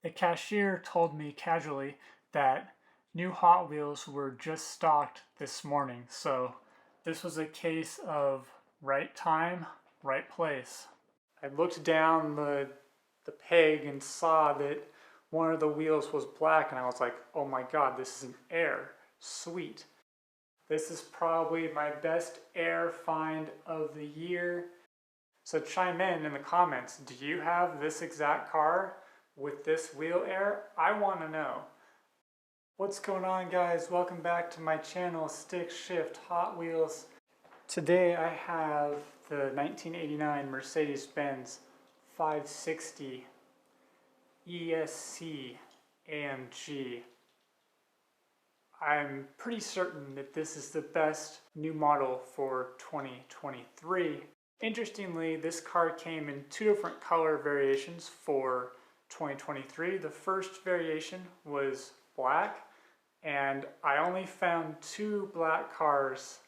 The cashier told me casually that new Hot Wheels were just stocked this morning, so this was a case of right time, right place. I looked down the peg and saw that one of the wheels was black, and I was like, oh my god, this is an air. Sweet. This is probably my best air find of the year. So chime in the comments. Do you have this exact car with this wheel air? I want to know. What's going on, guys? Welcome back to my channel, Stick Shift Hot Wheels. Today I have the 1989 Mercedes-Benz 560 ESC AMG. I'm pretty certain that this is the best new model for 2023. Interestingly, this car came in two different color variations for 2023. The first variation was black, and I only found two black cars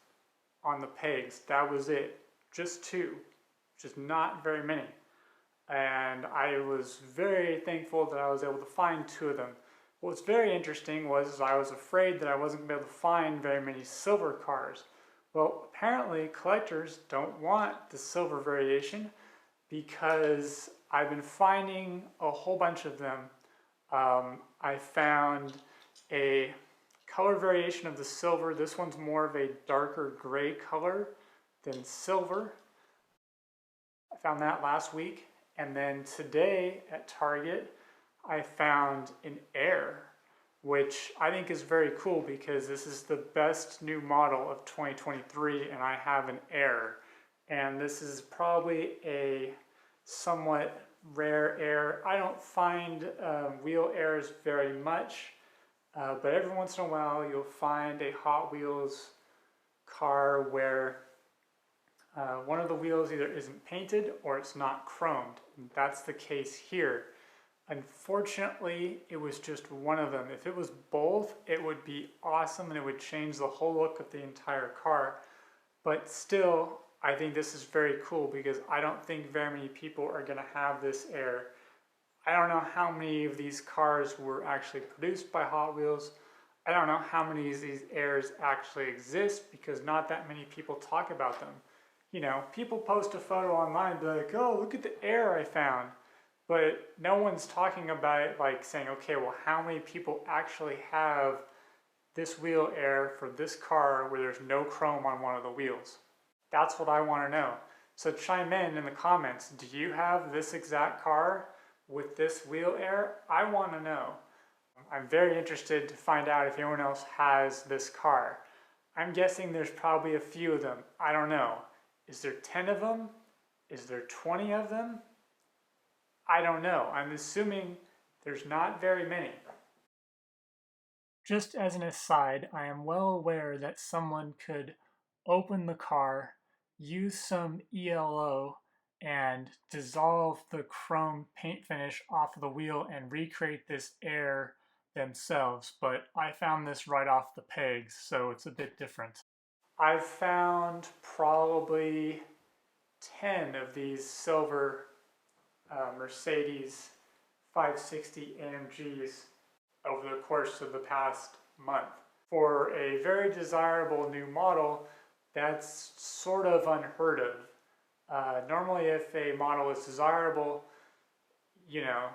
on the pegs. That was it. Just two. Just not very many. And I was very thankful that I was able to find two of them. What's very interesting was I was afraid that I wasn't going to be able to find very many silver cars. Well, apparently collectors don't want the silver variation because I've been finding a whole bunch of them. I found a color variation of the silver. This one's more of a darker gray color than silver. I found that last week. And then today at Target, I found an air, which I think is very cool because this is the best new model of 2023 and I have an air. And this is probably a somewhat rare air. I don't find wheel airs very much, but every once in a while you'll find a Hot Wheels car where one of the wheels either isn't painted or it's not chromed. And that's the case here. Unfortunately, it was just one of them. If it was both, it would be awesome and it would change the whole look of the entire car. But still, I think this is very cool because I don't think very many people are going to have this air. I don't know how many of these cars were actually produced by Hot Wheels. I don't know how many of these airs actually exist because not that many people talk about them. You know, people post a photo online and be like, oh, look at the air I found. But no one's talking about it like saying, okay, well, how many people actually have this wheel air for this car where there's no chrome on one of the wheels? That's what I want to know. So chime in the comments. Do you have this exact car with this wheel air? I want to know. I'm very interested to find out if anyone else has this car. I'm guessing there's probably a few of them. I don't know. Is there 10 of them? Is there 20 of them? I don't know. I'm assuming there's not very many. Just as an aside, I am well aware that someone could open the car, use some ELO, and dissolve the chrome paint finish off of the wheel and recreate this air themselves, but I found this right off the pegs, so it's a bit different. I've found probably 10 of these silver Mercedes 560 AMGs over the course of the past month. For a very desirable new model, that's sort of unheard of. Normally if a model is desirable, you know,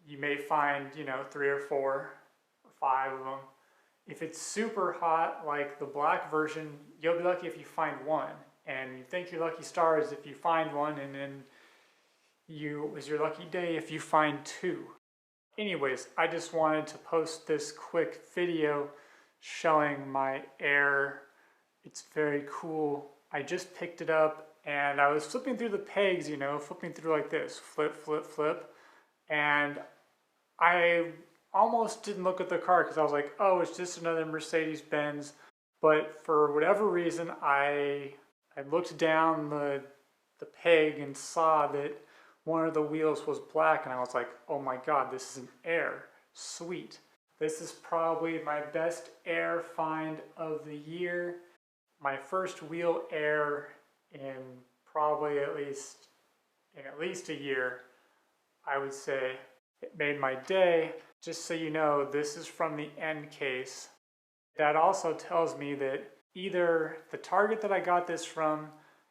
you may find, you know, 3 or 4 or 5 of them. If it's super hot, like the black version, you'll be lucky if you find one. And you think your lucky star is if you find one, and then is your lucky day if you find 2. Anyways, I just wanted to post this quick video showing my air. It's very cool. I just picked it up and I was flipping through the pegs, you know, flipping through like this, flip, flip, flip. And I almost didn't look at the car because I was like, oh, it's just another Mercedes-Benz. But for whatever reason, I looked down the peg and saw that one of the wheels was black, and I was like, oh my god, this is an air. Sweet. This is probably my best air find of the year. My first wheel air in probably at least a year, I would say. It made my day. Just so you know, this is from the end case. That also tells me that either the Target that I got this from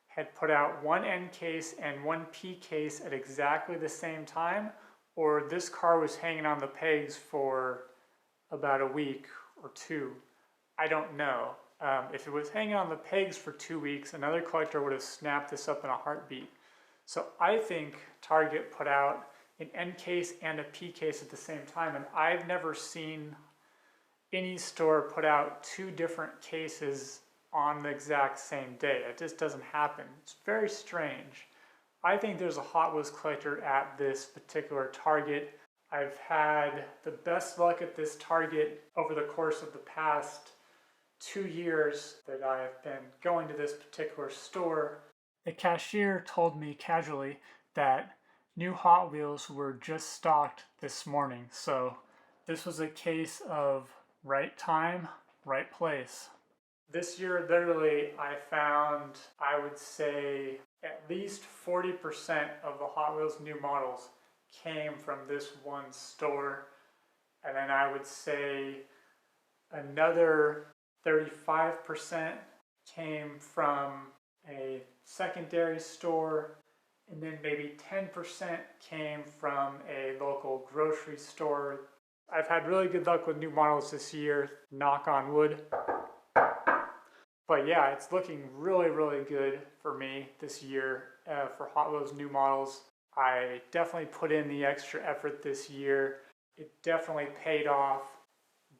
had put out one end case and one P case at exactly the same time, or this car was hanging on the pegs for about a week or two. I don't know. If it was hanging on the pegs for 2 weeks, another collector would have snapped this up in a heartbeat. So I think Target put out an end case and a P case at the same time, and I've never seen any store put out two different cases on the exact same day. It just doesn't happen. It's very strange. I think there's a Hot Wheels collector at this particular Target. I've had the best luck at this Target over the course of the past 2 years that I've been going to this particular store. The cashier told me casually that new Hot Wheels were just stocked this morning, so this was a case of right time, right place. This year, literally, I found, I would say, at least 40% of the Hot Wheels new models came from this one store. And then I would say another 35% came from a secondary store. And then maybe 10% came from a local grocery store. I've had really good luck with new models this year, knock on wood. But yeah, it's looking really, really good for me this year for Hot Wheels new models. I definitely put in the extra effort this year. It definitely paid off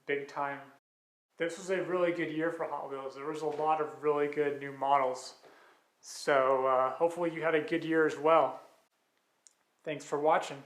big time. This was a really good year for Hot Wheels. There was a lot of really good new models. So hopefully you had a good year as well. Thanks for watching.